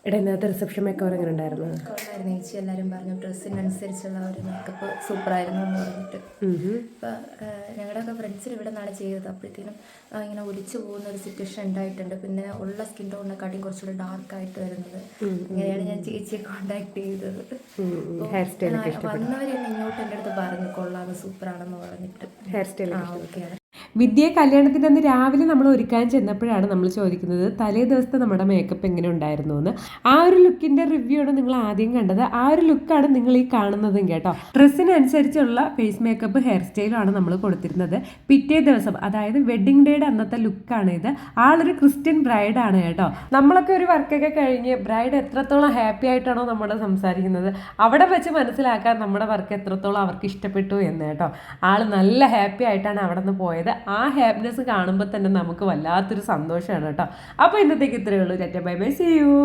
എടാ ഇന്നത്തെ റിസപ്ഷൻ മേക്കവർ എങ്ങനെ ഉണ്ടായിരുന്നു? കൊള്ളായിരുന്നു ചേച്ചി. എല്ലാവരും പറഞ്ഞു ഡ്രസ്സിനനുസരിച്ചുള്ള ഒരു മേക്കപ്പ് സൂപ്പറായിരുന്നു എന്ന് പറഞ്ഞിട്ട്. ഇപ്പം ഞങ്ങളുടെയൊക്കെ ഫ്രണ്ട്സിന് ഇവിടെ നിന്നാണ് ചെയ്തത്. അപ്പോഴത്തേനും ഇങ്ങനെ ഒലിച്ചു പോകുന്ന ഒരു സിറ്റുവേഷൻ ഉണ്ടായിട്ടുണ്ട്. പിന്നെ ഉള്ള സ്കിൻ ടോണിനെക്കാട്ടിയും കുറച്ചുകൂടി ഡാർക്കായിട്ട് വരുന്നത്. അങ്ങനെയാണ് ഞാൻ ചേച്ചിയെ കോണ്ടാക്ട് ചെയ്തത്. വന്നവരെന്നെ ഇങ്ങോട്ട് എൻ്റെ അടുത്ത് പറഞ്ഞു കൊള്ളാതെ സൂപ്പറാണെന്ന് പറഞ്ഞിട്ട്. ഹെയർ സ്റ്റൈൽ ഓക്കെയാണ്. വിദ്യയെ കല്യാണത്തിൻ്റെ അന്ന് രാവിലെ നമ്മൾ ഒരുക്കാൻ ചെന്നപ്പോഴാണ് നമ്മൾ ചോദിക്കുന്നത് തലേ ദിവസത്തെ നമ്മുടെ മേക്കപ്പ് എങ്ങനെ ഉണ്ടായിരുന്നു എന്ന്. ആ ഒരു ലുക്കിൻ്റെ റിവ്യൂ ആണ് നിങ്ങൾ ആദ്യം കണ്ടത്. ആ ഒരു ലുക്കാണ് നിങ്ങൾ ഈ കാണുന്നതും കേട്ടോ. ഡ്രസ്സിനനുസരിച്ചുള്ള ഫേസ് മേക്കപ്പ് ഹെയർ സ്റ്റൈലാണ് നമ്മൾ കൊടുത്തിരുന്നത്. പിറ്റേ ദിവസം അതായത് വെഡ്ഡിങ് ഡേയുടെ അന്നത്തെ ലുക്കാണ് ഇത്. ആളൊരു ക്രിസ്ത്യൻ ബ്രൈഡാണ് കേട്ടോ. നമ്മളൊക്കെ ഒരു വർക്കൊക്കെ കഴിഞ്ഞ് ബ്രൈഡ് എത്രത്തോളം ഹാപ്പി ആയിട്ടാണോ നമ്മൾ സംസാരിക്കുന്നത് അവിടെ വെച്ച് മനസ്സിലാക്കാൻ നമ്മുടെ വർക്ക് എത്രത്തോളം അവർക്ക് ഇഷ്ടപ്പെട്ടു എന്ന് കേട്ടോ. ആൾ നല്ല ഹാപ്പി ആയിട്ടാണ് അവിടെ നിന്ന് പോയത്. ആ ഹാപ്പിനെസ് കാണുമ്പോൾ തന്നെ നമുക്ക് വല്ലാത്തൊരു സന്തോഷമാണ് കേട്ടോ. അപ്പോൾ ഇന്നത്തേക്ക് ഇത്രയേ ഉള്ളൂ. Tata bye bye, see U.